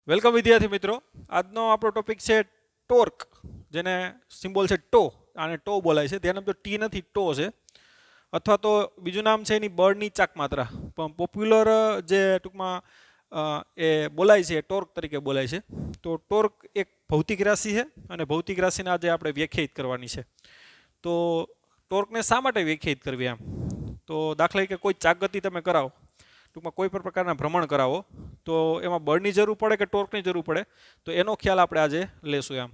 Welcome વિદ્યાર્થી મિત્રો. આજનો આપણો ટોપિક છે ટોર્ક, જેને સિમ્બોલ છે ટો. આને ટો બોલાય છે. તેનું તો ટી નથી, ટો છે. અથવા તો બીજું નામ છે એની બળની ચાક માત્રા. પણ પોપ્યુલર જે ટૂંકમાં એ બોલાય છે ટોર્ક તરીકે બોલાય છે. તો ટોર્ક એક ભૌતિક રાશિ છે અને ભૌતિક રાશિને આજે આપણે વ્યાખ્યાયિત કરવાની છે. તો ટોર્કને શા માટે વ્યાખ્યાયિત કરવી એમ? તો દાખલા તરીકે કોઈ ચાકગતિ તમે કરાવો, ટૂંકમાં કોઈ પણ પ્રકારના ભ્રમણ કરાવો, તો એમાં બળની જરૂર પડે કે ટોર્કની જરૂર પડે, તો એનો ખ્યાલ આપણે આજે લેશું એમ.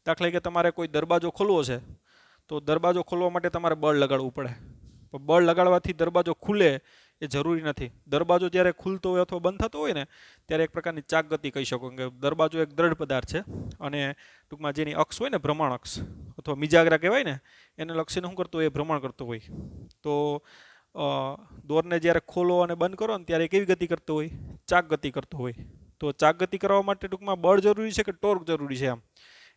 દાખલા તરીકે તમારે કોઈ દરવાજો ખોલવો છે, તો દરવાજો ખોલવા માટે તમારે બળ લગાડવું પડે. પણ બળ લગાડવાથી દરવાજો ખુલે એ જરૂરી નથી. દરવાજો જ્યારે ખુલતો હોય અથવા બંધ થતો હોય ને, ત્યારે એક પ્રકારની ચાકગતિ કહી શકો કે દરવાજો એક દ્રઢ પદાર્થ છે અને ટૂંકમાં જેની અક્ષ હોય ને, ભ્રમણ અક્ષ અથવા મિજાગરા કહેવાય ને, એને લક્ષીને શું કરતો હોય, એ ભ્રમણ કરતો હોય. તો દોરને જ્યારે ખોલો અને બંધ કરો ને ત્યારે કેવી ગતિ કરતો હોય? ચાક ગતિ કરતો હોય. તો ચાક ગતિ કરવા માટે ટૂંકમાં બળ જરૂરી છે કે ટોર્ક જરૂરી છે એમ,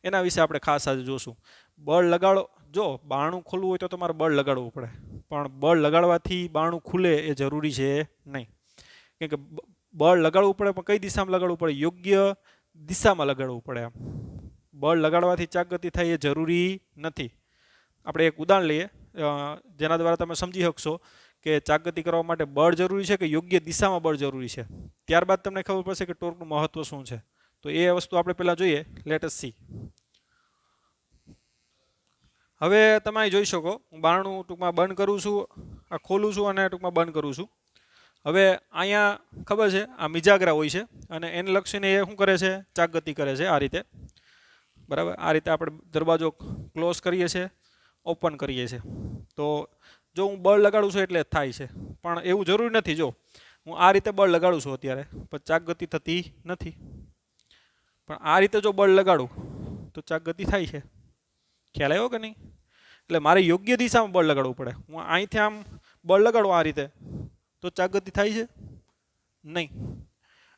એના વિશે આપણે ખાસ આજે જોશું. બળ લગાડો, જો બારણું ખોલવું હોય તો તમારે બળ લગાડવું પડે, પણ બળ લગાડવાથી બારણું ખુલે એ જરૂરી છે નહીં. કેમ કે બળ લગાડવું પડે, પણ કઈ દિશામાં લગાડવું પડે? યોગ્ય દિશામાં લગાડવું પડે એમ. બળ લગાડવાથી ચાક ગતિ થાય એ જરૂરી નથી. આપણે એક ઉદાહરણ લઈએ જેના દ્વારા તમે સમજી શકશો કે ચાકગતિ કરવા માટે બળ જરૂરી છે કે યોગ્ય દિશામાં બળ જરૂરી છે. ત્યારબાદ તમને ખબર પડશે કે ટોર્કનું મહત્વ શું છે. તો એ વસ્તુ આપણે પહેલાં જોઈએ. Let S C. હવે તમે અહીં જોઈ શકો, હું બારણું ટૂંકમાં બંધ કરું છું, આ ખોલું છું અને ટૂંકમાં બંધ કરું છું. હવે અહીંયા ખબર છે આ મિજાગરા હોય છે અને એને લક્ષીને એ શું કરે છે? ચાકગતિ કરે છે આ રીતે. બરાબર, આ રીતે આપણે દરવાજો ક્લોઝ કરીએ છીએ, ઓપન કરીએ છીએ. તો જો હું બળ લગાડું છું એટલે થાય છે, પણ એવું જરૂરી નથી. જો હું આ રીતે બળ લગાડું છું અત્યારે, પણ ચાકગતિ થતી નથી. પણ આ રીતે જો બળ લગાડું તો ચાકગતિ થાય છે. ખ્યાલ આવ્યો કે નહીં? એટલે મારે યોગ્ય દિશામાં બળ લગાડવું પડે. હું અહીંથી આમ બળ લગાડું આ રીતે, તો ચાકગતિ થાય છે નહીં.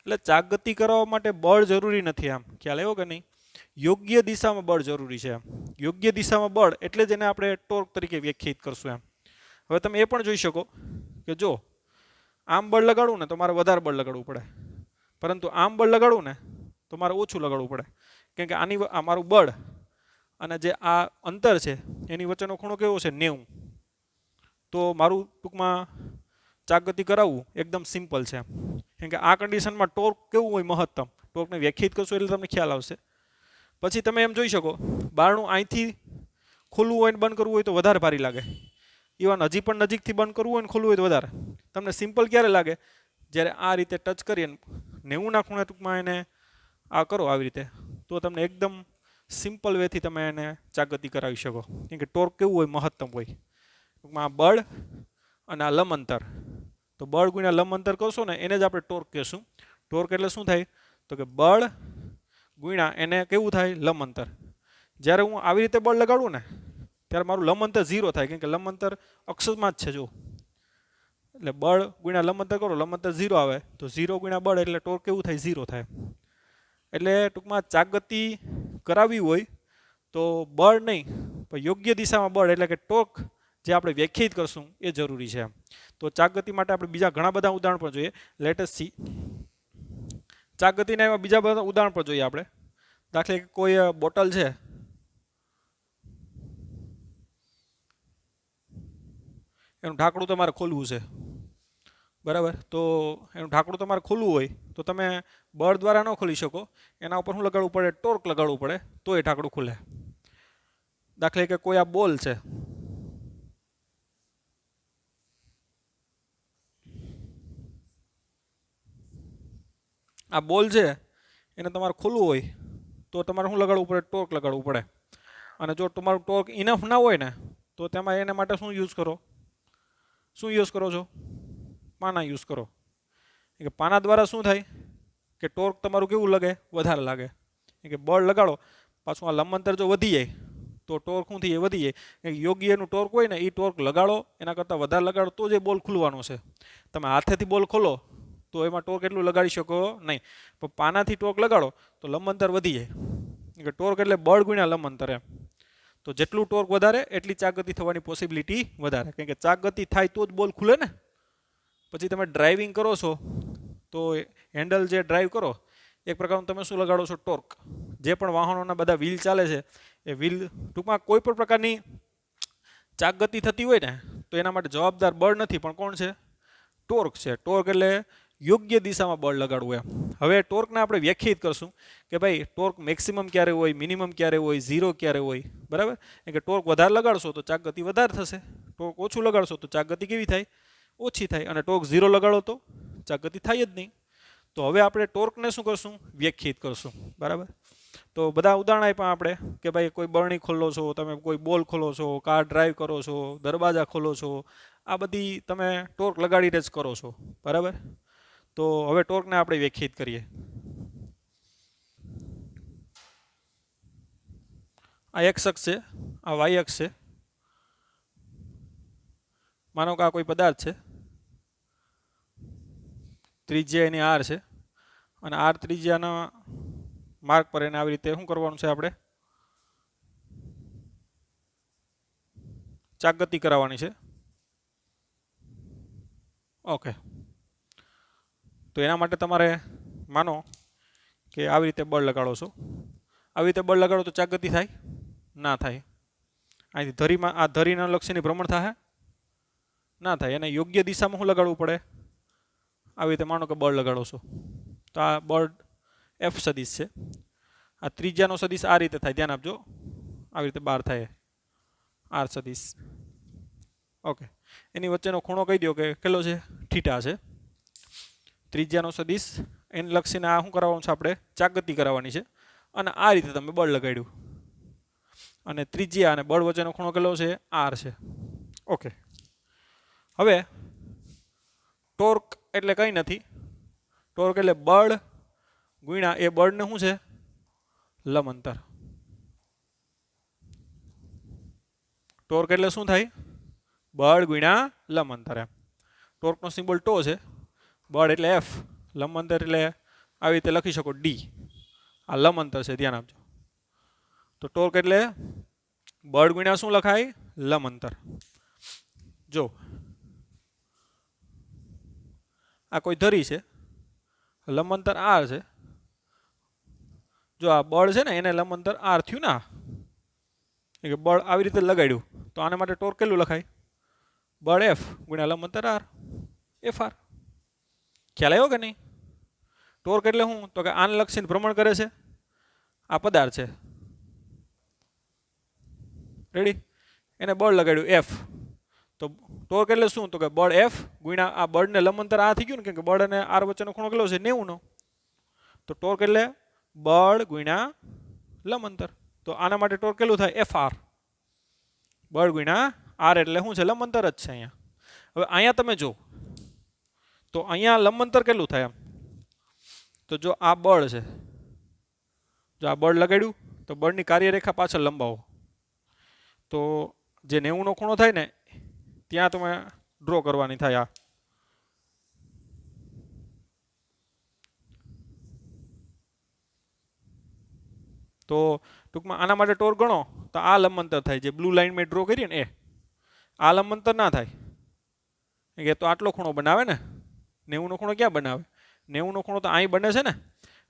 એટલે ચાકગતિ કરવા માટે બળ જરૂરી નથી આમ. ખ્યાલ આવ્યો કે નહીં? યોગ્ય દિશામાં બળ જરૂરી છે એમ. યોગ્ય દિશામાં બળ એટલે જ એને આપણે ટોર્ક તરીકે વ્યાખ્યાયિત કરશું એમ. હવે તમે એ પણ જોઈ શકો કે જો આમ બળ લગાડવું ને તો મારે વધારે બળ લગાડવું પડે, પરંતુ આમ બળ લગાડવું ને તો મારે ઓછું લગાડવું પડે. કેમ કે આ મારું બળ અને જે આ અંતર છે એની વચ્ચેનો ખૂણો કેવો છે? 90. તો મારું ટૂંકમાં ચાકગતિ કરાવવું એકદમ સિમ્પલ છે. કેમ કે આ કન્ડિશનમાં ટોર્ક કેવું હોય? મહત્તમ. ટોર્કને વ્યાખ્યાયિત કરશો એટલે તમને ખ્યાલ આવશે. પછી તમે એમ જોઈ શકો, બારણું અહીંથી ખોલવું હોય ને બંધ કરવું હોય તો વધારે ભારી લાગે. ઇવન હજી પણ નજીકથી બંધ કરવું હોય ને ખોલવું હોય તો વધારે. તમને સિમ્પલ ક્યારે લાગે? જ્યારે આ રીતે ટચ કરીએ, 90ના ખૂણે ટૂંકમાં એને આ કરો આવી રીતે, તો તમને એકદમ સિમ્પલ વેથી તમે એને ચાકગતિ કરાવી શકો. કેમ કે ટોર્ક કેવું હોય? મહત્તમ હોય. ટૂંકમાં આ બળ અને આ લંબ અંતર, તો બળ ગુણ્યા લંબ અંતર કરશો ને એને જ આપણે ટોર્ક કહેશું. ટોર્ક એટલે શું થાય? તો કે બળ ગુણ્યા એને કેવું થાય? લંબ અંતર. જ્યારે હું આવી રીતે બળ લગાડું ને ત્યારે મારું લંબ અંતર 0 થાય. કેમ કે લંબ અંતર અક્ષમાં જ છે. જો એટલે બળ ગુણ્યા લંબ અંતર કરો, લંબ અંતર 0 આવે, તો 0 ગુણ્યા બળ એટલે ટોર્ક કેવું થાય? 0 થાય. એટલે ટૂંકમાં ચાકગતિ કરાવવી હોય તો બળ નહીં, પણ યોગ્ય દિશામાં બળ એટલે કે ટોર્ક જે આપણે વ્યાખ્યાયિત કરશું એ જરૂરી છે. તો ચાકગતિ માટે આપણે બીજા ઘણા બધા ઉદાહરણ પણ જોઈએ. Let S C. ચાકગતિના એવા બીજા બધા ઉદાહરણ પણ જોઈએ આપણે. દાખલા કે કોઈ બોટલ છે, એનું ઢાંકણું તમારે ખોલવું છે. બરાબર, તો એનું ઢાંકણું તમારે ખોલવું હોય તો તમે બળ દ્વારા ન ખોલી શકો. એના ઉપર શું લગાડવું પડે? ટોર્ક લગાડવું પડે, તો એ ઢાંકણું ખુલે. દાખલા કે કોઈ આ બોલ છે, આ બોલ છે, એને તમારે ખોલવું હોય તો તમારે શું લગાડવું પડે? ટોર્ક લગાડવું પડે. અને જો તમારું ટોર્ક ઇનફ ના હોય ને તો તેમાં એના માટે શું યુઝ કરો? શું યુઝ કરો છો? પાના યુઝ કરો. કે પાના દ્વારા શું થાય કે ટોર્ક તમારું કેવું લાગે? વધારે લાગે. કે બળ લગાડો, પાછું આ લંબ અંતર જો વધી જાય તો ટોર્ક શું થઈ જાય? વધી જાય. યોગ્ય એનું ટોર્ક હોય ને એ ટોર્ક લગાડો, એના કરતાં વધારે લગાડો તો જ એ બોલ ખુલવાનો છે. તમે હાથેથી બોલ ખોલો તો એમાં ટોર્ક એટલું લગાડી શકો નહીં. પણ પાનાથી ટોર્ક લગાડો તો લંબ અંતર વધી જાય. કે ટોર્ક એટલે બળ ગુણ્યા લંબ અંતર એમ. તો જેટલું ટોર્ક વધારે એટલી ચાકગતિ થવાની પોસિબિલિટી વધારે. કેમ કે ચાકગતિ થાય તો જ બોલ ખુલે ને. પછી તમે ડ્રાઇવિંગ કરો છો તો હેન્ડલ જે ડ્રાઈવ કરો એક પ્રકારનું તમે શું લગાડો છો? ટોર્ક. જે પણ વાહનોના બધા વ્હીલ ચાલે છે એ વ્હીલ ટૂંકમાં કોઈ પણ પ્રકારની ચાક ગતિ થતી હોય ને તો એના માટે જવાબદાર બળ નથી પણ કોણ છે? ટોર્ક છે. ટોર્ક એટલે યોગ્ય દિશામાં બળ લગાડવું એમ. હવે ટોર્કને આપણે વ્યાખ્યાયિત કરશું કે ભાઈ ટોર્ક મેક્સિમમ ક્યારે હોય, મિનિમમ ક્યારે હોય, ઝીરો ક્યારે હોય, બરાબર? કે ટોર્ક વધારે લગાડશો તો ચાક ગતિ વધારે થશે, ટોર્ક ઓછું લગાડશો તો ચાક ગતિ કેવી થાય? ઓછી થાય. અને ટોર્ક ઝીરો લગાડો તો ચાક ગતિ થાય જ નહીં. તો હવે આપણે ટોર્કને શું કરશું? વ્યાખ્યાયિત કરશું, બરાબર? તો બધા ઉદાહરણ આપ્યા આપણે કે ભાઈ કોઈ બરણી ખોલો છો, તમે કોઈ બોલ ખોલો છો, કાર ડ્રાઈવ કરો છો, દરવાજા ખોલો છો, આ બધી તમે ટોર્ક લગાડીને જ કરો છો, બરાબર? તો હવે ટોર્કને આપણે વ્યાખ્યાયિત કરીએ. આ એક્સ અક્ષ છે, આ વાય અક્ષ છે. માનો કે આ કોઈ પદાર્થ છે, ત્રિજ્યા એની આર છે અને આર ત્રિજ્યાના માર્ગ પર એને આવી રીતે શું કરવાનું છે? આપણે ચાક ગતિ કરાવવાની છે. ઓકે. તો એના માટે તમારે માનો કે આવી રીતે બળ લગાડો છો. આવી રીતે બળ લગાડો તો ચાક ગતિ થાય? ના થાય. અહીંથી ધરીમાં આ ધરીના લક્ષીની ભ્રમણ થાય? ના થાય. એને યોગ્ય દિશામાં શું લગાડવું પડે? આવી રીતે માનો કે બળ લગાડો છો તો આ બળ એફ સદિશ છે. આ ત્રિજ્યાનો સદિશ આ રીતે થાય, ધ્યાન આપજો. આવી રીતે બાર થાય આર સદિશ. ઓકે. એની વચ્ચેનો ખૂણો કહી દો કે કેટલો છે? થીટા છે. ત્રિજ્યાનો સદિશ એને લક્ષીને આ શું કરાવવાનું છે? આપણે ચાક ગતિ કરાવવાની છે. અને આ રીતે તમે બળ લગાડ્યું અને ત્રિજ્યા અને બળ વચ્ચેનો ખૂણો કેટલો છે? આર છે. ઓકે. હવે ટોર્ક એટલે કંઈ નથી. ટોર્ક એટલે બળ ગુણ્યા એ બળને શું છે? લંબ અંતર. ટોર્ક એટલે શું થાય? બળ ગુણ્યા લંબ અંતર એમ. ટોર્કનો સિમ્બોલ ટો છે, બળ એટલે એફ, લંબ અંતર એટલે આવી રીતે લખી શકો ડી. આ લંબ અંતર છે, ધ્યાન આપજો. તો ટોર્ક એટલે બળ ગુણ્યા શું લખાય? લંબ અંતર. જો આ કોઈ ધરી છે, લંબ અંતર આર છે. જો આ બળ છે ને એને લંબ અંતર આર થયું ને, કે બળ આવી રીતે લગાડ્યું તો આના માટે ટોર્ક કેટલું લખાય? બળ એફ ગુણ્યા લંબ અંતર આર, એફ આર. ખ્યાલ આવ્યો કે નહીં? ટોર્ક એટલે શું? તો કે આને લક્ષીને ભ્રમણ કરે છે આ પદાર્થ છે, રેડી? એને બળ લગાડ્યું એફ. તો ટોર્ક એટલે શું? તો કે બળ એફ ગુણ્યા આ બળને લંબ અંતર આ થઈ ગયું ને, કેમ કે બળ અને આર વચ્ચેનો ખૂણો કેટલો છે? 90 નો. તો ટોર્ક એટલે બળ ગુણ્યા લંબ અંતર. તો આના માટે ટોર્ક કેટલું થાય? F R. બળ ગુણ્યા આર એટલે શું છે? લંબ અંતર જ છે અહીંયા. હવે અહીંયા તમે જો તો અહીંયા લંબ અંતર કેટલું થાય એમ? તો જો આ બળ છે, જો આ બળ લગાડ્યું તો બળની કાર્યરેખા પાછળ લંબાવો તો જે 90 નો ખૂણો થાય ને ત્યાં તમે ડ્રો કરવાની થાય. આ તો ટૂંકમાં આના માટે ટોર્ક ગણો તો આ લંબ અંતર થાય, જે બ્લુ લાઈન મેં ડ્રો કરી ને એ. આ લંબ અંતર ના થાય, એ તો આટલો ખૂણો બનાવે ને. 90 નો ખૂણો ક્યાં બનાવે? 90 નો ખૂણો તો અહીં બને છે ને,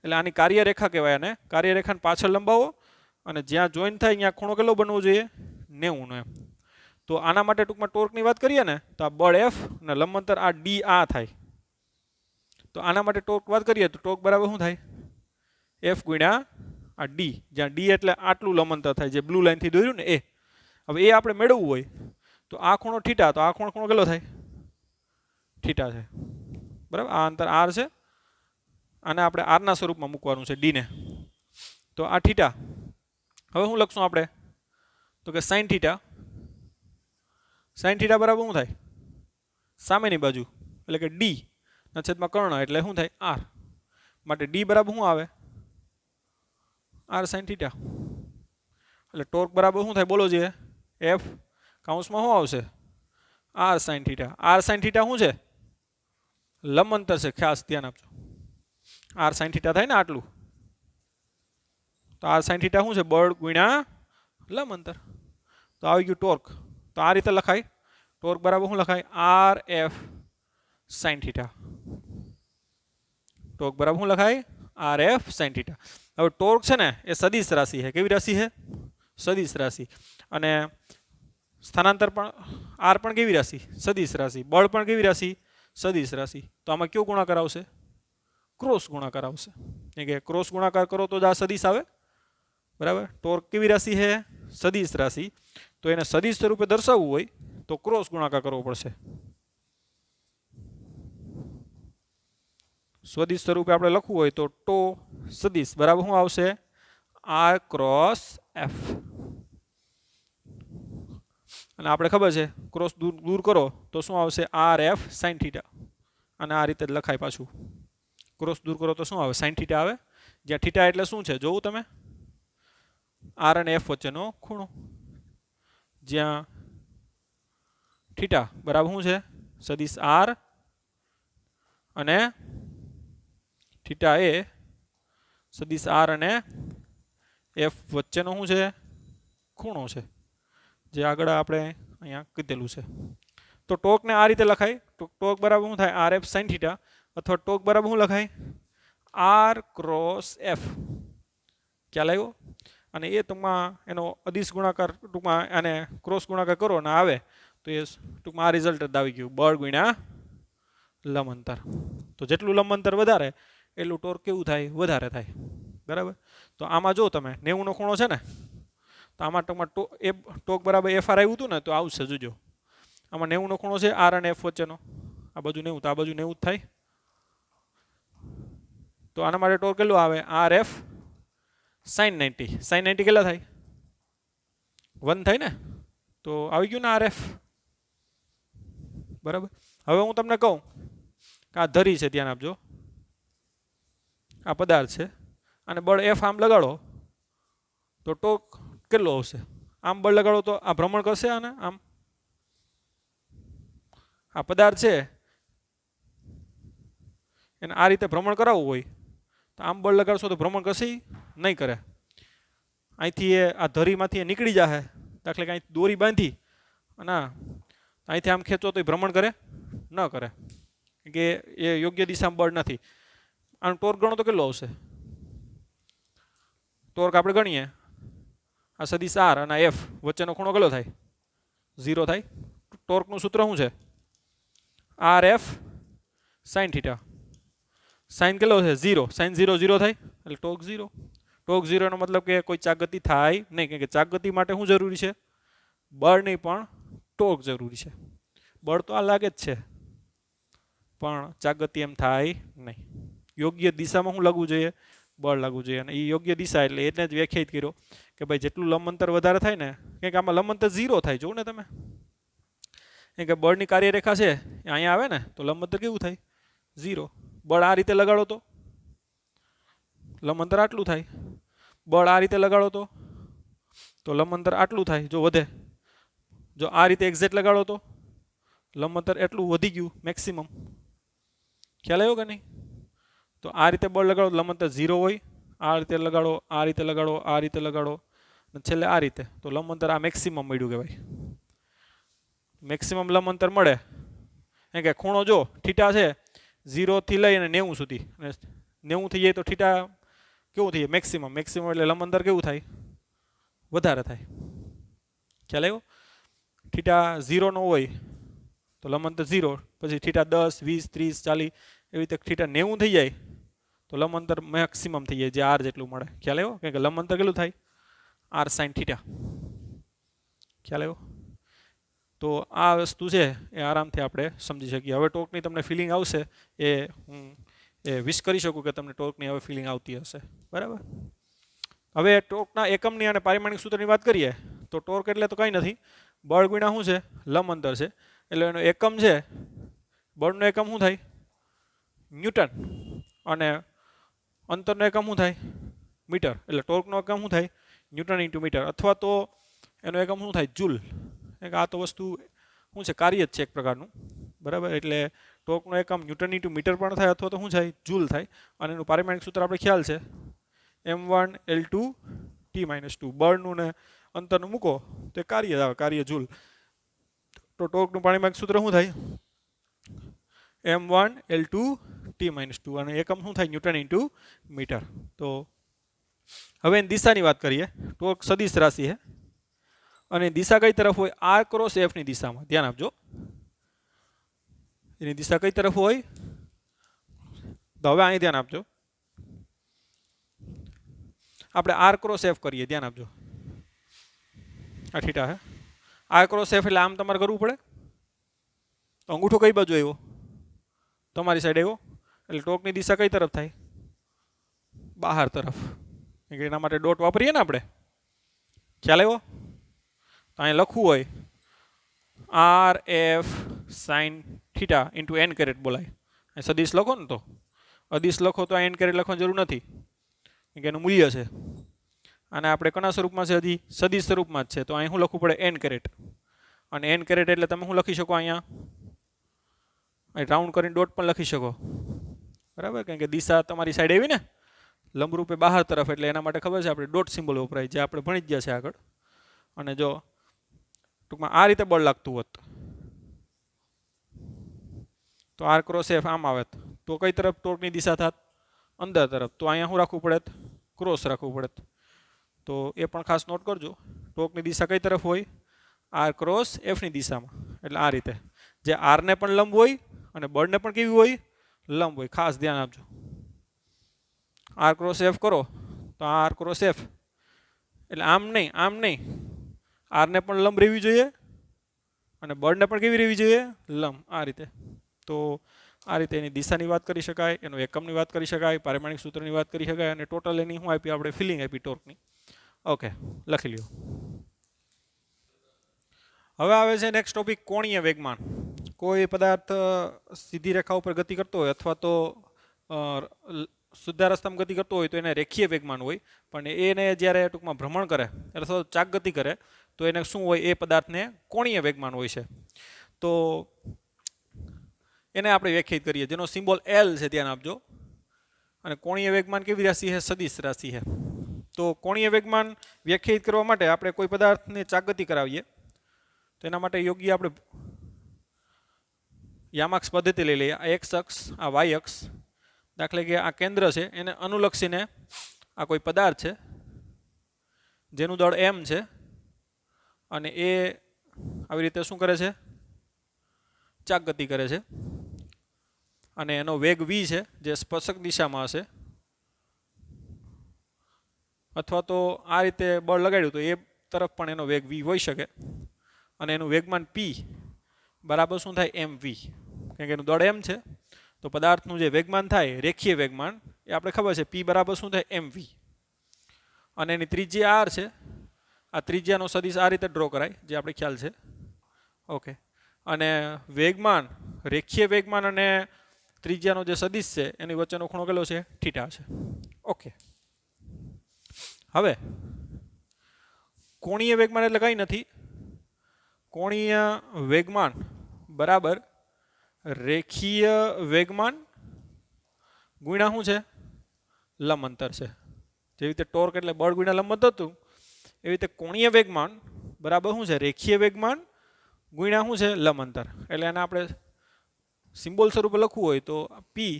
એટલે આની કાર્યરેખા કહેવાય. અને કાર્યરેખાને પાછળ લંબાવો અને જ્યાં જોઈન થાય ત્યાં ખૂણો કેટલો બનવો જોઈએ? 90 નો એમ. તો આના માટે ટૂંકમાં ટોર્કની વાત કરીએ ને તો આ બળ એફ અને લંબ અંતર આ ડી આ થાય. તો આના માટે ટોર્ક વાત કરીએ તો ટોર્ક બરાબર શું થાય? એફ ગુણ્યા આ ડી, જ્યાં ડી એટલે આટલું લંબ અંતર થાય, જે બ્લુ લાઈનથી દોર્યું ને એ. હવે એ આપણે મેળવવું હોય તો આ ખૂણો થીટા, તો આ ખૂણો કેટલો થાય? થીટા છે, બરાબર? આ અંતર આર છે, આને આપણે આરના સ્વરૂપમાં મૂકવાનું છે ડીને. તો આ થીટા. હવે શું લખશું આપણે? તો કે સાઇન થીટા. સાઇન થીટા બરાબર શું થાય? સામેની બાજુ એટલે કે ડી ના છેદમાં કર્ણ એટલે શું થાય? આર. માટે ડી બરાબર શું આવે? R sine theta. એટલે ટોર્ક બરાબર શું થાય? બોલો જોઈએ. એફ કાઉન્સમાં શું આવશે? R sine theta. R sine theta શું છે? લંબ અંતર છે, ખાસ ધ્યાન આપજો. આર સાઇન થીટા થાય ને આટલું, તો આર સાઇન થીટા શું છે? બળ ગુણ્યા લંબ અંતર. તો આવી ગયું ટોર્ક. તો આ રીતે લખાય. ટોર્ક બરાબર શું લખાય? R F sine theta. Torque બરાબર શું લખાય? RF sin θ। હવે ટોર્ક છે ને એ સદિશ રાશિ છે, કેવી રાશિ છે? સદિશ રાશિ। અને સ્થાનાંતર પણ R પણ કેવી રાશિ? સદિશ રાશિ। બળ પણ કેવી રાશિ? સદિશ રાશિ। તો આમાં કયો ગુણાકાર આવશે? ક્રોસ ગુણાકાર આવશે। કે ક્રોસ ગુણાકાર કરો તો જ આ સદિશ આવે, બરાબર। ટોર્ક કેવી રાશિ છે? સદિશ રાશિ। તો એને સદિશ સ્વરૂપે દર્શાવવું હોય તો ક્રોસ ગુણાકાર કરવો પડશે। સદિશ સ્વરૂપે આપણે લખવું હોય તો ટો સદિશ બરાબર શું આવશે? R cross F। અને આપણે ખબર છે ક્રોસ દૂર કરો તો શું આવશે? RF sin θ। અને આ રીતે જ લખાય પાછું। ક્રોસ દૂર કરો તો શું આવે? sin θ આવે। જ્યાં θ એટલે શું છે જોવું તમે? R અને F વચ્ચેનો ખૂણો। જ્યાં θ બરાબર શું છે? સદિશ R અને θ એ સદિશ R અને F વચ્ચેનો શું છે? ખૂણો છે, જે આગળ આપણે અહીંયા કીધેલું છે। તો ટોર્કને આ રીતે લખાય। ટોર્ક બરાબર શું થાય? RF sin θ। અથવા ટોર્ક બરાબર શું લખાય? R cross F। ખ્યાલ આવ્યો? અને એ ટૂંકમાં એનો અદિશ ગુણાકાર ટૂંકમાં આને ક્રોસ ગુણાકાર કરો અને આવે તો એ ટૂંકમાં આ રિઝલ્ટ જ આવી ગયું, બળ ગુણ્યા લંબ અંતર। તો જેટલું લંબ અંતર વધારે એટલું ટોર્ક કેવું થાય? વધારે થાય, બરાબર। તો આમાં જો તમે 90 નો ખૂણો છે ને, તો આમાં ટોર્ક બરાબર FR આવ્યું હતું ને, તો આવશે જોજો। આમાં 90 નો ખૂણો છે R અને F વચ્ચેનો, આ બાજુ 90 તો આ બાજુ 90 જ થાય। તો આના માટે ટોર્ક કેટલું આવે? RF sin 90। sin 90 કેટલા થાય? 1 થાય ને, તો આવી ગયું ને RF, બરાબર। હવે હું તમને કહું કે આ ધરી છે, ધ્યાન આપજો, આ પદાર્થ છે, અને બળ F આમ લગાડો તો ટોર્ક કેટલો આવશે? આમ બળ લગાડો તો આ ભ્રમણ કરશે, આને આમ આ પદાર્થ છે એને આ રીતે ભ્રમણ કરાવવું હોય તો આમ બળ લગાડશો તો ભ્રમણ કરશે? નહીં કરે। અહીંથી એ આ ધરીમાંથી નીકળી જશે, દાખલા કે અહીં દોરી બાંધી અને અહીંથી આમ ખેંચો તો એ ભ્રમણ કરે? ન કરે, કે એ યોગ્ય દિશામાં બળ નથી। આનો ટોર્ક ગણો તો કેટલો આવશે? ટોર્ક આપણે ગણીએ, આ સદિશ R અને F વચ્ચેનો ખૂણો કેટલો થાય? 0 થાય। ટોર્કનું સૂત્ર શું છે? RF sin θ। સાઇન કેટલો છે? 0। સાઇન 0 0 થાય એટલે ટોર્ક 0। ટોર્ક 0 નો મતલબ કે કોઈ ચાકગતિ થાય નહીં, કેમ કે ચાકગતિ માટે શું જરૂરી છે? બળ નહીં પણ ટોર્ક જરૂરી છે। બળ તો આ લાગે જ છે પણ ચાકગતિ એમ થાય નહીં। યોગ્ય દિશામાં શું લાગવું જોઈએ? બળ લાગવું જોઈએ। અને એ યોગ્ય દિશા એટલે એને જ વ્યાખ્યાયિત કર્યો કે ભાઈ જેટલું લંબ અંતર વધારે થાય ને, કેમ કે આમાં લંબ અંતર 0 થાય, જોવો ને તમે, કેમ કે બળની કાર્યરેખા છે એ અહીંયા આવે ને તો લંબ અંતર કેવું થાય? 0। બળ આ રીતે લગાડો તો લંબ અંતર આટલું થાય। બળ આ રીતે લગાડો તો લંબ અંતર આટલું થાય, જો વધે। જો આ રીતે એક્ઝેક્ટ લગાડો તો લંબ અંતર એટલું વધી ગયું મેક્સિમમ। ખ્યાલ આવ્યો કે નહીં? તો આ રીતે બળ લગાડો લંબ અંતર 0 હોય, આ રીતે લગાડો, આ રીતે લગાડો, આ રીતે લગાડો, અને છેલ્લે આ રીતે, તો લંબ અંતર આ મેક્સિમમ મળ્યું કહેવાય। મેક્સિમમ લંબ અંતર મળે, એમ કે ખૂણો જો થીટા છે 0 થી લઈ અને 90 સુધી, અને 90 થઈ જાય તો થીટા કેવું થઈ જાય? મેક્સિમમ। મેક્સિમમ એટલે લંબ અંતર કેવું થાય? વધારે થાય। ખ્યાલ આવ્યો? થીટા 0 નો હોય તો લંબ અંતર 0, પછી થીટા 10 20 30 40 એવી રીતે થીટા 90 થઈ જાય તો લંબ અંતર મેક્સિમમ થઈ જાય, જે R જેટલું મળે। ખ્યાલ આવ્યો? કેમ કે લંબ અંતર કેટલું થાય? R sin θ। ખ્યાલ આવ્યો? તો આ વસ્તુ છે એ આરામથી આપણે સમજી શકીએ। હવે ટોર્કની તમને ફિલિંગ આવશે એ હું વિશ કરી શકું કે તમને ટોર્કની હવે ફિલિંગ આવતી હશે, બરાબર। હવે ટોર્કના એકમની અને પારિમાણિક સૂત્રની વાત કરીએ તો ટોર્ક એટલે તો કંઈ નથી, બળ ગુણ્યા શું છે? લંબ અંતર છે। એટલે એનો એકમ છે, બળનો એકમ શું થાય? ન્યૂટન। અને અંતરનો એકમ શું થાય? મીટર। એટલે ટોર્કનો એકમ શું થાય? ન્યૂટન ઇન્ટુ મીટર, અથવા તો એનો એકમ શું થાય? જૂલ। આ તો વસ્તુ શું છે? કાર્ય જ છે એક પ્રકારનું, બરાબર। એટલે ટોર્કનો એકમ ન્યૂટન ઇન્ટુ મીટર પણ થાય, અથવા તો શું થાય? જૂલ થાય। અને એનું પારિમાણિક સૂત્ર આપણે ખ્યાલ છે, M1 L2 T-2। બળનું ને અંતરનું મૂકો તો એ કાર્ય આવે, કાર્ય જૂલ। તો ટોર્કનું પારિમાણિક સૂત્ર શું થાય? m1 l2 t-2 અને એકમ શું થાય ન્યૂટન ઇન્ટુ મીટર. તો હવે એની દિશાની વાત કરીએ. ટોર્ક સદિશ રાશિ છે અને દિશા કઈ તરફ હોય? r ક્રોસ f ની દિશામાં. ધ્યાન આપજો, એની દિશા કઈ તરફ હોય? તો હવે અહીં ધ્યાન આપજો, આપણે r ક્રોસ f કરીએ. ધ્યાન આપજો, આ થીટા છે. r ક્રોસ f એટલે આમ તમારે કરવું પડે. તો અંગૂઠો કઈ બાજુ આવ્યો? તમારી સાઈડ આવ્યો. એટલે ટોર્કની દિશા કઈ તરફ થાય? બહાર તરફ. એના માટે ડોટ વાપરીએ ને આપણે. ખ્યાલ આવ્યો? તો અહીં લખવું હોય R F sine theta into N caret બોલાય. અહીં સદિશ લખો ને, તો અદિશ લખો તો એન કેરેટ લખવાની જરૂર નથી, કે એનું મૂલ્ય છે. અને આપણે કના સ્વરૂપમાં છે? હજી સદિશ સ્વરૂપમાં જ છે. તો અહીં શું લખવું પડે? N caret. અને એન કેરેટ એટલે તમે શું લખી શકો? અહીંયા અહીં રાઉન્ડ કરીને ડોટ પણ લખી શકો, બરાબર? કારણ કે દિશા તમારી સાઈડ આવી ને, લંબરૂપે બહાર તરફ, એટલે એના માટે ખબર છે આપણે ડોટ સિમ્બોલ વપરાય, જે આપણે ભણી જ ગયા છે આગળ. અને જો ટૂંકમાં આ રીતે બળ લાગતું હોત તો આર ક્રોસ એફ આમ આવે તો કઈ તરફ ટોર્કની દિશા થાત? અંદર તરફ. તો અહીંયા શું રાખવું પડે? ક્રોસ રાખવું પડે. તો એ પણ ખાસ નોટ કરજો, ટોર્કની દિશા કઈ તરફ હોય? આર ક્રોસ એફની દિશામાં. એટલે આ રીતે, જે આરને પણ લંબ હોય અને બળને પણ કેવી હોય? લંબ હોય. ખાસ ધ્યાન આપજો. આર ક્રોસ એફ કરો તો આર ક્રોસ એફ એટલે આમ નહીં, આમ નહીં. આરને પણ લંબ રહેવી જોઈએ અને બળને પણ કેવી રહેવી જોઈએ? લંબ. આ રીતે. તો આ રીતે એની દિશાની વાત કરી શકાય, એનો એકમની વાત કરી શકાય, પારિમાણિક સૂત્રની વાત કરી શકાય, અને ટોટલ એની શું આપી? આપણે ફિલિંગ આપી ટોર્કની. ઓકે, લખી લ્યો. હવે આવે છે નેક્સ્ટ ટોપિક, કોણીય વેગમાન. કોઈ પદાર્થ સીધી રેખા ઉપર ગતિ કરતો હોય અથવા તો સીધા રસ્તામાં ગતિ કરતો હોય તો એને રેખીય વેગમાન હોય. પણ એને જ્યારે ટૂંકમાં ભ્રમણ કરે અથવા ચાક ગતિ કરે તો એને શું હોય? એ પદાર્થને કોણીય વેગમાન હોય છે. તો એને આપણે વ્યાખ્યાયિત કરીએ, જેનો સિમ્બોલ એલ છે. ધ્યાન આપજો. અને કોણીય વેગમાન કેવી રાશિ છે? સદિશ રાશિ છે. તો કોણીય વેગમાન વ્યાખ્યાયિત કરવા માટે આપણે કોઈ પદાર્થને ચાક ગતિ કરાવીએ તો એના માટે યોગ્ય આપણે યામાક્ષ પદ્ધતિ લઈ લઈએ. આ એક્સ અક્ષ, આ વાય અક્ષ. દાખલા કે આ કેન્દ્ર છે, એને અનુલક્ષીને આ કોઈ પદાર્થ છે જેનું દળ એમ છે અને એ આવી રીતે શું કરે છે? ચાક ગતિ કરે છે. અને એનો વેગ વી છે, જે સ્પર્શક દિશામાં હશે. અથવા તો આ રીતે બળ લગાડ્યું તો એ તરફ પણ એનો વેગ વી હોઈ શકે. અને એનું વેગમાન પી બરાબર શું થાય? એમ વી. કારણ કે એનું દળ એમ છે તો પદાર્થનું જે વેગમાન થાય, રેખીય વેગમાન, એ આપણે ખબર છે પી બરાબર શું થાય? એમ વી. અને એની ત્રિજ્યા આર છે. આ ત્રિજ્યાનો સદિશ આ રીતે ડ્રો કરાય, જે આપણે ખ્યાલ છે. ઓકે. અને વેગમાન, રેખીય વેગમાન અને ત્રિજ્યાનો જે સદિશ છે એની વચ્ચેનો ખૂણો કેટલો છે? થીટા છે. ઓકે. હવે કોણીય વેગમાન એટલે કંઈ નથી. કોણીય વેગમાન બરાબર રેખીય વેગમાન ગુણ્યા શું છે? લંબ અંતર છે. જેવી રીતે ટોર્ક એટલે બળ ગુણ્યા લંબ અંતર હતું, એવી રીતે કોણીય વેગમાન બરાબર શું છે? રેખીય વેગમાન ગુણ્યા શું છે? લંબ અંતર. એટલે એને આપણે સિમ્બોલ સ્વરૂપે લખવું હોય તો પી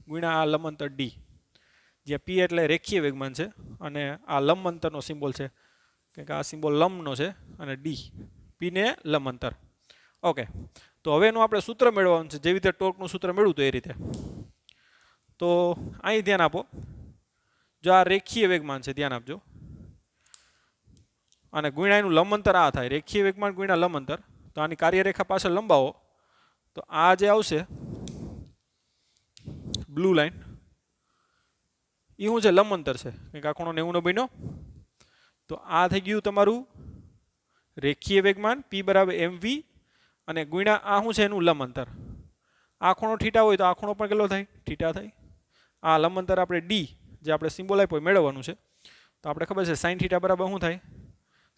ગુણ્યા આ લંબ અંતર ડી, જ્યાં પી એટલે રેખીય વેગમાન છે અને આ લંબ અંતરનો સિમ્બોલ છે, કારણ કે આ સિમ્બોલ લંબનો છે, અને ડી પી ને લંબ અંતર. ઓકે. તો હવે એનું આપણે સૂત્ર મેળવવાનું છે, જેવી રીતે ટોર્કનું સૂત્ર મેળવ્યું તો એ રીતે. તો અહીં ધ્યાન આપો, જો આ રેખીય વેગમાન છે, ધ્યાન આપજો, અને ગુણ્યા એનું લંબ અંતર આ થાય. રેખીય વેગમાન ગુણ્યા લંબ અંતર. તો આની કાર્યરેખા પાછળ લંબાવો તો આ જે આવશે બ્લુ લાઈન, એ શું છે? લંબ અંતર છે, કારણ કે આ ખૂણો 90 નો બન્યો. તો આ થઈ ગયું તમારું રેખીય વેગમાન પી બરાબર એમ વી, અને ગુણ્યા આ શું છે? એનું લંબ અંતર. આ ખૂણો થીટા હોય તો આ ખૂણો પણ કેટલો થાય? થીટા થાય. આ લંબ અંતર આપણે ડી, જે આપણે સિમ્બોલ આપ્યો મેળવવાનું છે. તો આપણે ખબર છે સાઇન થીટા બરાબર શું થાય?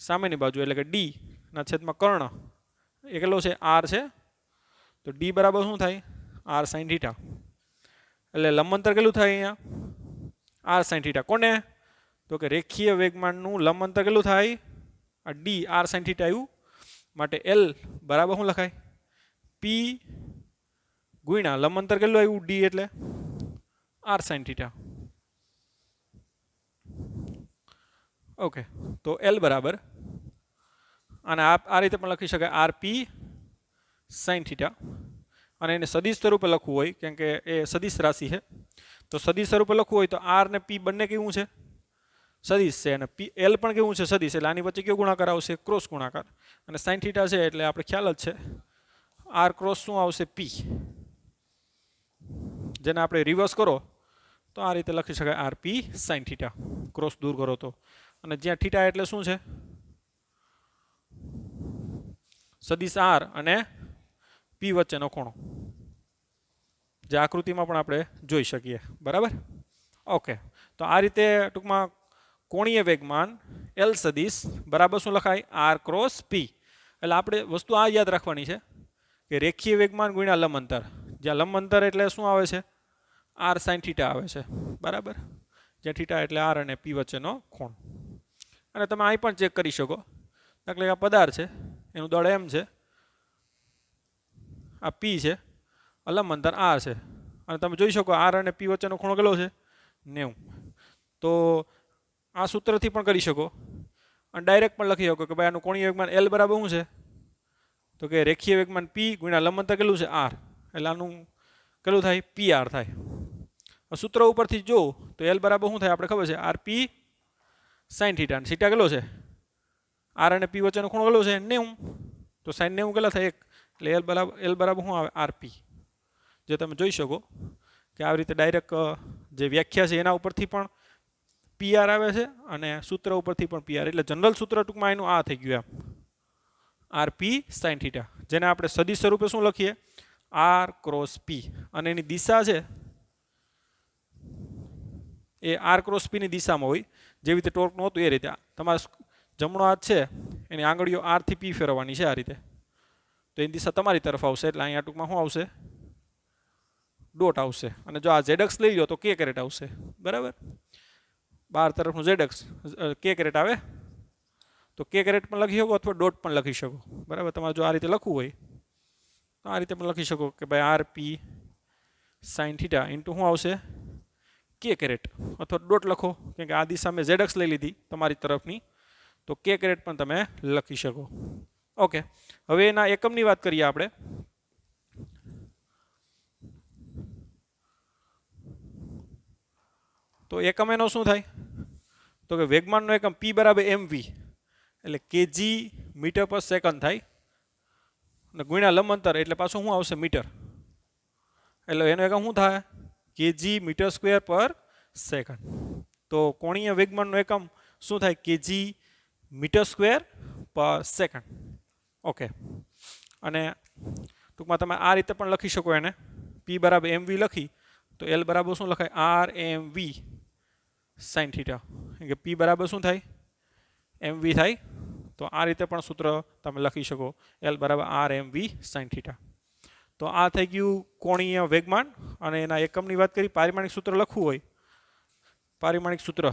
સામેની બાજુ, એટલે કે ડી ના છેદમાં કર્ણ, એ કેટલો છે? આર છે. તો ડી બરાબર શું થાય? R sine theta. એટલે લંબ અંતર કેટલું થાય અહીંયા? R sine theta. કોને? તો કે રેખીય વેગમાનનું લંબ અંતર કેટલું થાય? આ ડી આર સાઇન થીટા આવ્યું. માટે એલ બરાબર શું લખાય? પી ગુણ્યા લંબાંતર કેટલું આવ્યું ડી એટલે આર સાઇન થીટા. ઓકે, તો એલ બરાબર અને આ રીતે પણ લખી શકાય આર પી સાઇન થીટા. અને એને સદિશ સ્વરૂપે લખવું હોય કેમ કે એ સદિશ રાશિ છે, તો સદિશ સ્વરૂપે લખવું હોય તો આર ને પી બંને કેવું છે સદિશ છે, અને પી એલ પણ કેવું છે સદિશ, એટલે આની વચ્ચે કયો ગુણાકાર આવશે ક્રોસ ગુણાકાર. અને સાઇન થીટા છે એટલે આપણે ખ્યાલ જ છે આર ક્રોસ શું આવશે પી, જેને આપણે રિવર્સ કરો તો આ રીતે લખી શકાય R P sine theta, cross દૂર કરો તો. અને જ્યાં થીટા એટલે શું છે સદિશ આર અને પી વચ્ચેનો ખૂણો, જે આકૃતિમાં પણ આપણે જોઈ શકીએ. બરાબર, ઓકે. તો આ રીતે ટૂંકમાં કોણીય વેગમાન એલ સદિશ બરાબર શું લખાય આર ક્રોસ પી. એટલે આપણે વસ્તુ આ યાદ રાખવાની છે કે રેખીય વેગમાન ગુણ્યા લંબ અંતર, જ્યાં લંબ અંતર એટલે શું આવે છે આર સાઇન થીટા આવે છે. બરાબર, જ્યાં થીટા એટલે આર અને પી વચ્ચેનો ખૂણ. અને તમે અહીં પણ ચેક કરી શકો, દાખલા કે આ પદાર્થ છે એનું દળ એમ છે, આ પી છે, લંબ અંતર આર છે, અને તમે જોઈ શકો આર અને પી વચ્ચેનો ખૂણો કેટલો છે 90. તો આ સૂત્રથી પણ કરી શકો અને ડાયરેક્ટ પણ લખી શકો કે ભાઈ આનું કોણીય વેગમાન એલ બરાબર શું છે તો કે રેખીય વેગમાન પી ગુણ્યા લંબ અંતર કેટલું છે આર, એટલે આનું કેટલું થાય પી આર થાય. સૂત્ર ઉપરથી જો તો એલ બરાબર શું થાય આપણે ખબર છે R P sine theta, theta કેટલો છે આર અને પી વચ્ચેનો ખૂણો કેટલો છે 90, તો સાઇન 90 કેટલા થાય 1, એટલે એલ બરાબર શું આવે આર પી. જે તમે જોઈ શકો કે આવી રીતે ડાયરેક્ટ જે વ્યાખ્યા છે એના ઉપરથી પણ પીઆર આવે છે અને સૂત્ર ઉપરથી પણ પીઆર, એટલે જનરલ સૂત્ર ટૂંકમાં એનું આ થઈ ગયું એમ આર પી સાઇન થીટા, જેને આપણે સદિશ સ્વરૂપે શું લખીએ આર ક્રોસ પી. અને એની દિશા છે એ આર ક્રોસ પીની દિશામાં હોય, જેવી રીતે ટોર્કનું હતું એ રીતે. તમારો જમણો હાથ છે એની આંગળીઓ આરથી પી ફેરવવાની છે આ રીતે, તો એની દિશા તમારી તરફ આવશે, એટલે અહીંયા ટૂંકમાં શું આવશે ડોટ આવશે. અને જો આ ઝેડએક્સ લઈ લો તો કે કેરેટ આવશે. બરાબર, બાર તરફનું ઝેડએક્સ કે કેરેટ આવે તો કે કેરેટ પણ લખી શકો અથવા ડોટ પણ લખી શકો. બરાબર, તમારે જો આ રીતે લખવું હોય તો આ રીતે પણ લખી શકો કે ભાઈ R P sine theta into શું આવશે કે કેરેટ, અથવા ડોટ લખો કેમ કે આ દિશા મેં ઝેડએક્સ લઈ લીધી તમારી તરફની, તો કે કેરેટ પણ તમે લખી શકો. ઓકે, હવે એના એકમની વાત કરીએ આપણે. તો એકમ એનો શું થાય તો કે વેગમાનનો એકમ પી બરાબર એમવી, એટલે કેજી મીટર પર સેકન્ડ થાય, અને ગુણ્યા લંબ અંતર એટલે પાછું શું આવશે મીટર, એટલે એનો એકમ શું થાય કેજી મીટર સ્ક્વેર પર સેકન્ડ. તો કોણીય વેગમાનનો એકમ શું થાય કેજી મીટર સ્ક્વેર પર સેકન્ડ. ઓકે, અને ટૂંકમાં તમે આ રીતે પણ લખી શકો એને પી બરાબર એમવી લખી તો એલ બરાબર શું લખાય આર એમ વી સાઇન થીટા, કે પી બરાબર શું થાય એમવી થાય, તો આ રીતે પણ સૂત્ર તમે લખી શકો એલ બરાબર આર એમ વી સાઇન થીટા. તો આ થઈ ગયું કોણીય વેગમાન. અને એના એકમની વાત કરી, પારિમાણિક સૂત્ર લખવું હોય, પારિમાણિક સૂત્ર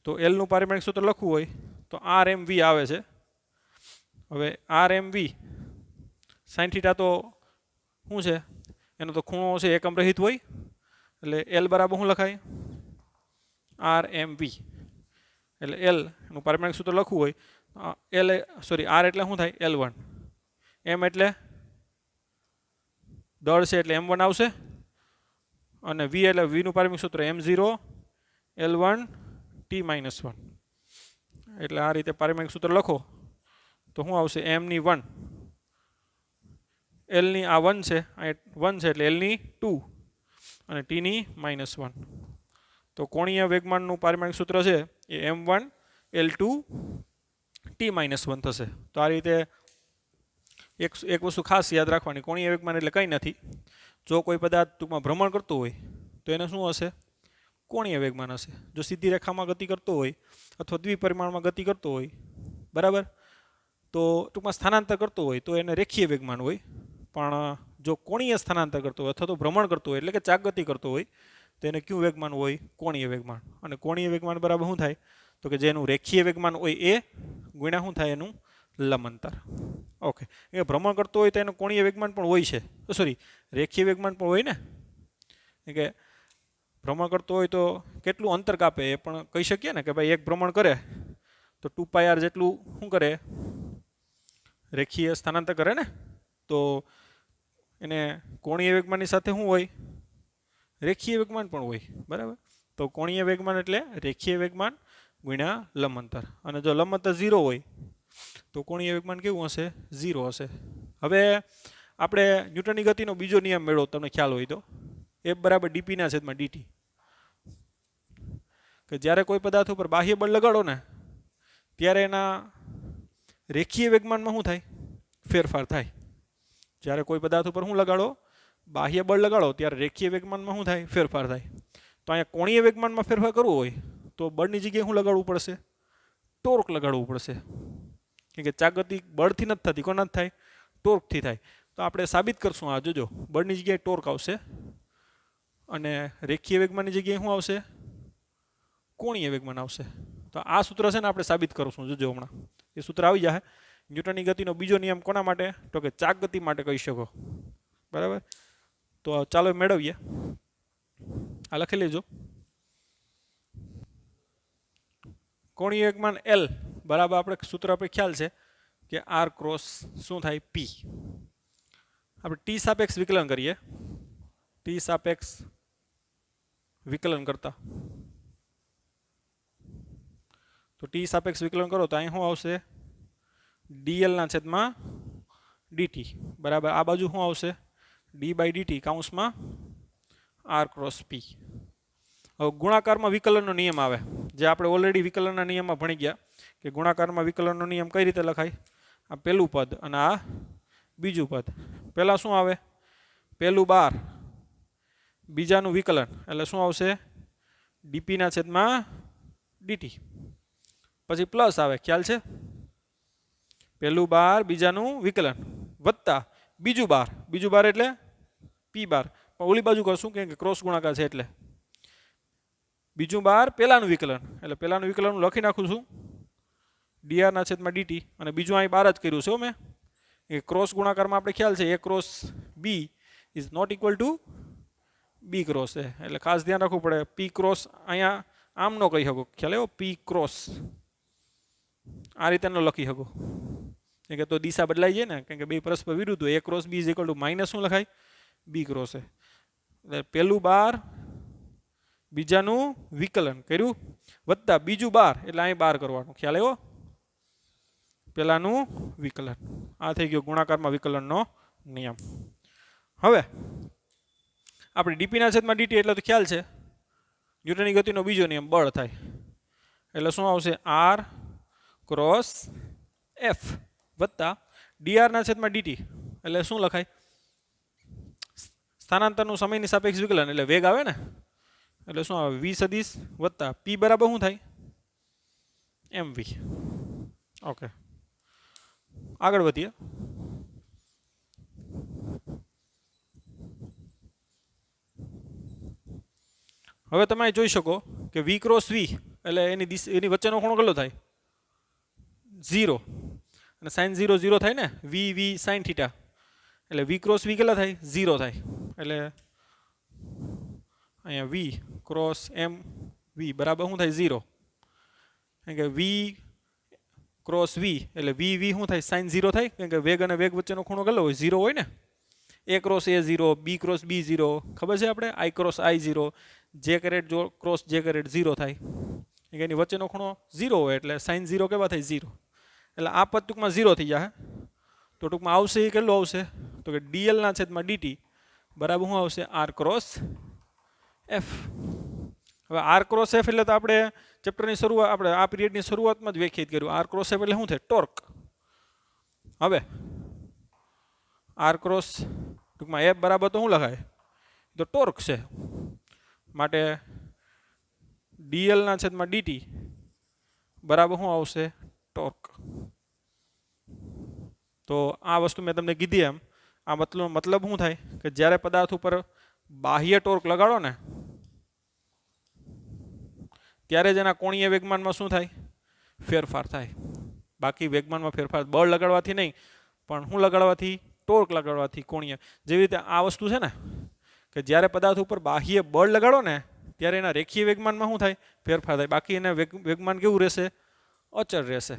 તો એલનું પારિમાણિક સૂત્ર લખવું હોય તો આર એમ વી આવે છે. હવે આર એમ વી સાઇન થીટા તો શું છે એનો તો ખૂણો છે એકમ રહિત હોય, એટલે એલ બરાબર શું લખાય આર એમ વી, એટલે એલ એનું પારિમાણિક સૂત્ર લખવું હોય એલ સોરી આર એટલે શું થાય L1, એમ એટલે દળ છે એટલે M1 આવશે, અને વી એટલે વીનું પારિમાણિક સૂત્ર M0 L1 T-1, એટલે આ રીતે પારિમાણિક સૂત્ર લખો તો શું આવશે એમની 1, એલની આ 1 છે, આ 1 છે એટલે એલની 2 અને ટીની -1. તો કોણીય વેગમાનનું પારિમાણિક સૂત્ર છે એ M1 L2 T-1 થશે. તો આ રીતે એક વસ્તુ ખાસ યાદ રાખવાની, કોણીય વેગમાન એટલે કંઈ નથી, જો કોઈ પદાર્થ ટૂંકમાં ભ્રમણ કરતો હોય તો એને શું હશે કોણીય વેગમાન હશે. જો સીધી રેખામાં ગતિ કરતો હોય અથવા દ્વિપરિમાણમાં ગતિ કરતો હોય, બરાબર, તો ટૂંકમાં સ્થાનાંતર કરતો હોય તો એને રેખીય વેગમાન હોય. પણ જો કોણીય સ્થાનાંતર કરતો હોય અથવા તો ભ્રમણ કરતો હોય એટલે કે ચાક ગતિ કરતો હોય તો એને ક્યુ વેગમાન હોય કોણીય વેગમાન. અને કોણીય વેગમાન બરાબર શું થાય તો કે જેનું રેખીય વેગમાન હોય એ ગુણ્યા શું થાય એનું લંબ અંતર. ઓકે, એ ભ્રમણ કરતો હોય તો એનું કોણીય વેગમાન પણ હોય છે, સોરી રેખીય વેગમાન પણ હોય ને, કે ભ્રમણ કરતો હોય તો કેટલું અંતર કાપે એ પણ કહી શકીએ ને કે ભાઈ એક ભ્રમણ કરે તો 2πr જેટલું શું કરે, રેખીય સ્થાનાંતર કરે ને, તો એને કોણીય વેગમાનની સાથે શું હોય, રેખીય વેગમાન પણ હોય, બરાબર. તો કોણીય વેગમાન એટલે રેખીય વેગમાન ગુણ્યા લંબ અંતર, અને જો લંબ અંતર 0 હોય તો કોણીય વેગમાન કેવું હશે, 0 હશે. હવે આપણે ન્યૂટનની ગતિનો બીજો નિયમ મેળવો તમને ખ્યાલ હોય તો, F બરાબર dp/dt, કે જ્યારે કોઈ પદાર્થ ઉપર બાહ્ય બળ લગાડો ને ત્યારે એના રેખીય વેગમાનમાં શું થાય, ફેરફાર થાય. જ્યારે કોઈ પદાર્થ ઉપર શું લગાડો, બાહ્ય બળ લગાડો ત્યારે રેખીય વેગમાનમાં શું થાય, ફેરફાર થાય. તો અહીંયા કોણીય વેગમાનમાં ફેરફાર કરવો હોય તો બળની જગ્યાએ શું લગાડવું પડશે, ટોર્ક લગાડવું પડશે. કેમ કે ચાગતી બળથી નથી થતી, કોના થાય, ટોર્કથી થાય. તો આપણે સાબિત કરશું, આ જોજો, બળની જગ્યાએ ટોર્ક આવશે અને રેખીય વેગમાનની જગ્યાએ શું આવશે, કોણીય વેગમાન આવશે. તો આ સૂત્ર છે ને આપણે સાબિત કરશું, જોજો હમણાં એ સૂત્ર આવી જાય. ન્યૂટનની ગતિનો બીજો નિયમ કોના માટે, તો કે ચાક ગતિ માટે કહી શકો, બરાબર. તો ચાલો મેળવીએ, આ લખી લેજો. કોણીય વેગમાન L બરાબર, આપણે સૂત્ર આપણે ખ્યાલ છે કે R ક્રોસ શું થાય, P. આપણે ટી સાપેક્ષ વિકલન કરીએ, ટી સાપેક્ષ વિકલન કરતા, તો ટી સાપેક્ષ વિકલન કરો તો અહીં શું આવશે, dl/dt બરાબર, આ બાજુ શું આવશે, d/dt કૌંસમાં R ક્રોસ P. હવે ગુણાકારમાં વિકલનનો નિયમ આવે, જે આપણે ઓલરેડી વિકલનના નિયમમાં ભણી ગયા કે ગુણાકારમાં વિકલનનો નિયમ કઈ રીતે લખાય, આ પહેલું પદ અને આ બીજું પદ. પહેલાં શું આવે, પહેલું 12, બીજાનું વિકલન એટલે શું આવશે, dp/dt, પછી પ્લસ આવે, ખ્યાલ છે, પહેલું 12 બીજાનું વિકલન વત્તા બીજું 12 એટલે p12, પણ ઓલી બાજુ કરશું કેમ કે ક્રોસ ગુણાકાર છે એટલે બીજું 12 પહેલાનું વિકલન, એટલે પહેલાનું વિકલન હું લખી નાખું છું dr/dt, અને બીજું અહીં 12 જ કર્યું છે મેં, એ ક્રોસ ગુણાકારમાં આપણે ખ્યાલ છે a cross b is not equal to b cross a, એટલે ખાસ ધ્યાન રાખવું પડે. p ક્રોસ અહીંયા આમ ન કહી શકો, ખ્યાલ આવ્યો, p ક્રોસ આ રીતે ન લખી શકો, કેમ કે તો દિશા બદલાઈ જાય ને, કેમ કે બે પરસ્પર વિરુદ્ધ હોય. a cross b is equal to minus શું લખાય, b ક્રોસ a. એટલે પહેલું 12 બીજાનું વિકલન કર્યું વત્તા બીજું 12 એટલે અહીં 12 કરવાનું, ખ્યાલ આવ્યો, પહેલાનું વિકલન. આ થઈ ગયો ગુણાકારમાં વિકલનનો નિયમ. હવે આપણે dp/dt એટલે તો ખ્યાલ છે, ન્યૂટનની ગતિનો બીજો નિયમ બળ થાય એટલે શું આવશે, R ક્રોસ F વત્તા dr/dt એટલે શું લખાય, સ્થાનાંતરનું સમયની સાપેક્ષ વિકલન એટલે વેગ આવે ને, એટલે શું આવે, v સદિશ વત્તા p બરાબર શું થાય, mv. ઓકે, આગળ વધીએ. હવે તમે જોઈ શકો કે v ક્રોસ v એટલે એની વચ્ચેનો ખૂણો કેટલો થાય, 0, અને sin 0 0 થાય ને, v sin θ, એટલે v ક્રોસ v કેટલા થાય, 0 થાય. એટલે અહીંયા v ક્રોસ mv બરાબર શું થાય, 0. કારણ કે v ક્રોસ v એટલે v શું થાય, sin 0 થાય, કેમ કે વેગ અને વેગ વચ્ચેનો ખૂણો કેટલો હોય, 0 હોય ને. a cross a 0, b cross b 0, ખબર છે આપણે, i cross i 0, j caret cross j caret 0 થાય, એની વચ્ચેનો ખૂણો 0 હોય એટલે sin 0 કેવા થાય, 0. એટલે આ પદ ટૂંકમાં 0 થઈ જાય. તો ટૂંકમાં આવશે એ કેટલું આવશે, તો કે dl/dt બરાબર શું આવશે, R ક્રોસ F. હવે R ક્રોસ F એટલે તો આપણે ચેપ્ટરની શરૂઆત, આપણે આ પીરિયડની શરૂઆતમાં જ વ્યાખ્યાયિત કર્યું. R ક્રોસ F એટલે શું થાય, ટોર્ક. હવે R ક્રોસ ટૂંકમાં F બરાબર તો શું લખાય, તો ટોર્ક છે, માટે dl/dt બરાબર શું આવશે, ટોર્ક. તો આ વસ્તુ મેં તમને કીધી એમ, આ મતલબ શું થાય કે જ્યારે પદાર્થ ઉપર બાહ્ય ટોર્ક લગાડો ને ત્યારે જ એના કોણીય વેગમાનમાં શું થાય, ફેરફાર થાય. બાકી વેગમાનમાં ફેરફાર બળ લગાડવાથી નહીં, પણ શું લગાડવાથી? ટોર્ક લગાડવાથી કોણીય. જેવી રીતે આ વસ્તુ છે ને કે જ્યારે પદાર્થ ઉપર બાહ્ય બળ લગાડો ને ત્યારે એના રેખીય વેગમાનમાં શું થાય? ફેરફાર થાય. બાકી એને વેગમાન કેવું રહેશે? અચળ રહેશે.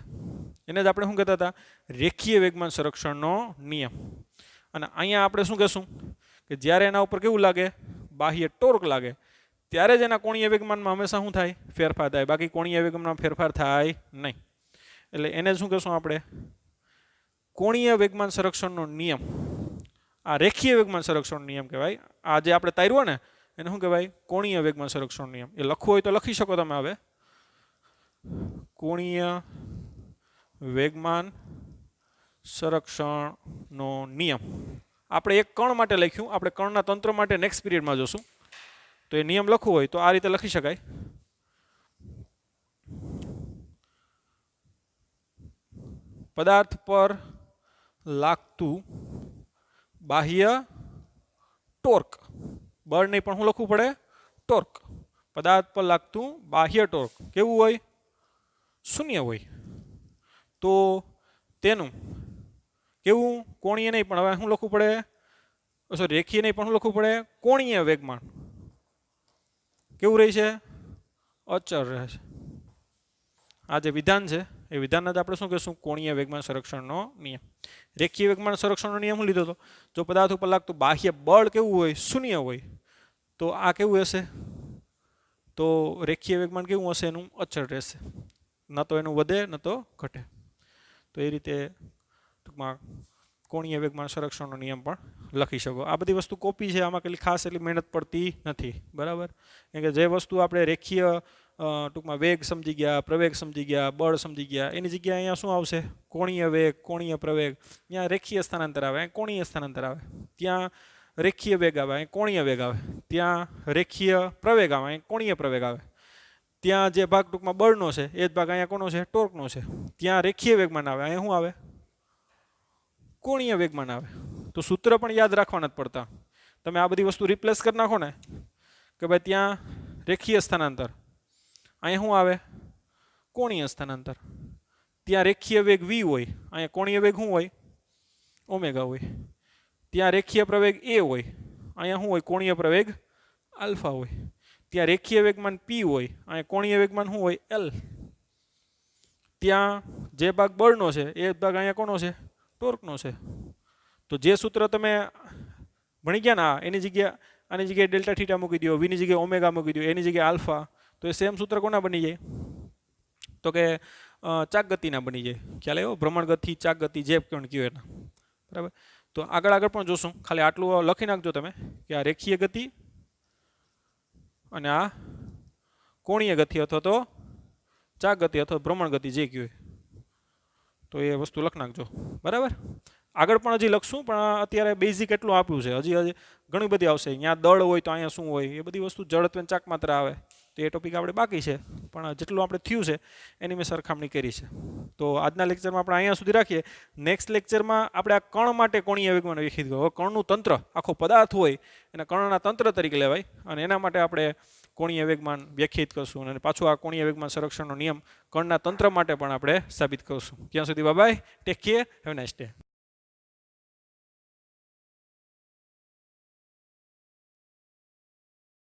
એને જ આપણે શું કહેતા હતા? રેખીય વેગમાન સંરક્ષણનો નિયમ. અને અહીંયા આપણે શું કહેશું કે જ્યારે એના ઉપર કેવું લાગે? બાહ્ય ટોર્ક લાગે ત્યારે જ એના કોણીય વેગમાનમાં હંમેશા શું થાય? ફેરફાર થાય. બાકી કોણીય વેગમાનમાં ફેરફાર થાય નહીં. એટલે એને શું કહેશું આપણે? કોણીય વેગમાન સંરક્ષણનો નિયમ. આ રેખીય વેગમાન સંરક્ષણનો નિયમ કહેવાય. આ જે આપણે તાર્યો ને એને શું કહેવાય? કોણીય વેગમાન સંરક્ષણનો નિયમ. એ લખવું હોય તો લખી શકો તમે. હવે કોણીય વેગમાન સંરક્ષણનો નિયમ આપણે એક કણ માટે લખ્યું. આપણે કણના તંત્ર માટે નેક્સ્ટ પીરિયડમાં જોશું. તો એ નિયમ લખવું હોય તો આ રીતે લખી શકાય. પદાર્થ પર લાગતું બાહ્ય ટોર્ક. બળ નહીં પણ શું લખવું પડે? ટોર્ક. પદાર્થ પર લાગતું બાહ્ય ટોર્ક કેવું હોય? શૂન્ય હોય. તો તેનું કેવું? કોણીય નહીં પણ હવે શું લખવું પડે? સોરી, રેખીય નહીં પણ શું લખવું પડે? કોણીય વેગમાન કેવું રહે છે? અચળ રહે છે. આ જે વિધાન છે એ વિધાનને જ આપણે શું કહેશું? કોણીય વેગમાન સંરક્ષણનો નિયમ. રેખીય વેગમાન સંરક્ષણનો નિયમ શું લીધો હતો? જો પદાર્થ ઉપર લાગતું બાહ્ય બળ કેવું હોય? શૂન્ય હોય. તો આ કેવું હશે? તો રેખીય વેગમાન કેવું હશે? એનું અચળ રહેશે. ન તો એનું વધે ન તો ઘટે. તો એ રીતે ટૂંકમાં કોણીય વેગમાન સંરક્ષણનો નિયમ પણ લખી શકો. આ બધી વસ્તુ કોપી છે. આમાં કેટલી ખાસ એટલી મહેનત પડતી નથી. બરાબર? કેમ કે જે વસ્તુ આપણે રેખીય ટૂંકમાં વેગ સમજી ગયા, પ્રવેગ સમજી ગયા, બળ સમજી ગયા, એની જગ્યાએ અહીંયા શું આવશે? કોણીય વેગ, કોણીય પ્રવેગ. ત્યાં રેખીય સ્થાનાંતર આવે, અહીં કોણીય સ્થાનાંતર આવે. ત્યાં રેખીય વેગ આવે, અહીં કોણીય વેગ આવે. ત્યાં રેખીય પ્રવેગ આવે, અહીં કોણીય પ્રવેગ આવે. ત્યાં જે ભાગ ટૂંકમાં બળનો છે એ જ ભાગ અહીંયા કોનો છે? ટોર્કનો છે. ત્યાં રેખીય વેગમાન આવે, અહીંયા શું આવે? કોણીય વેગમાન આવે. તો સૂત્ર પણ યાદ રાખવાના જ પડતા. તમે આ બધી વસ્તુ રિપ્લેસ કરી નાખો ને કે ભાઈ ત્યાં રેખીય સ્થાનાંતર, અહીંયા શું આવે? કોણીય સ્થાનાંતર. ત્યાં રેખીય વેગ v હોય, અહીંયા કોણીય વેગ શું હોય? ઓમેગા હોય. ત્યાં રેખીય પ્રવેગ a હોય, અહીંયા શું હોય? કોણીય પ્રવેગ આલ્ફા હોય. ત્યાં રેખીય વેગમાન p હોય, અહીંયા કોણીય વેગમાન શું હોય? l. ત્યાં જે ભાગ બળનો છે એ ભાગ અહીંયા કોનો છે? ટોર્કનો છે. તો જે સૂત્ર તમે ભણી ગયા ના એની જગ્યાએ આની જગ્યાએ ડેલ્ટા થીટા મૂકી દો, v ની જગ્યાએ ઓમેગા મૂકી દો, એની જગ્યાએ આલ્ફા, તો એ સેમ સૂત્ર કોના બની જાય? તો કે ચાક ગતિના બની જાય. ખ્યાલ આવ્યો? ભ્રમણ ગતિ, ચાક ગતિ, જે પણ કયો એના. બરાબર? તો આગળ પણ જોશું. ખાલી આટલું લખી નાખજો તમે કે આ રેખીય ગતિ અને આ કોણીય ગતિ અથવા તો ચાક ગતિ અથવા ભ્રમણ ગતિ જે કયો. તો એ વસ્તુ લખી નાખજો. બરાબર? આગળ પણ હજી લખશું પણ અત્યારે બેઝિક એટલું આપ્યું છે. હજી ઘણી બધી આવશે. અહીંયા દળ હોય તો અહીંયા શું હોય? એ બધી વસ્તુ જડત્વ ચાક માત્ર આવે. તો એ ટોપિક આપણે બાકી છે પણ જેટલું આપણે થયું છે એની મેં સરખામણી કરી છે. તો આજના લેક્ચરમાં આપણે અહીંયા સુધી રાખીએ. નેક્સ્ટ લેક્ચરમાં આપણે આ કણ માટે કોણીય વેગમાન વ્યાખ્યાયિત કર્યું. હવે કણનું તંત્ર, આખો પદાર્થ હોય એને કણના તંત્ર તરીકે લેવાય અને એના માટે આપણે કોણીય વેગમાન વ્યાખ્યાયિત કરશું અને પાછું આ કોણીય વેગમાન સંરક્ષણનો નિયમ કણના તંત્ર માટે પણ આપણે સાબિત કરશું. ત્યાં સુધી bye bye, take care, have nice day.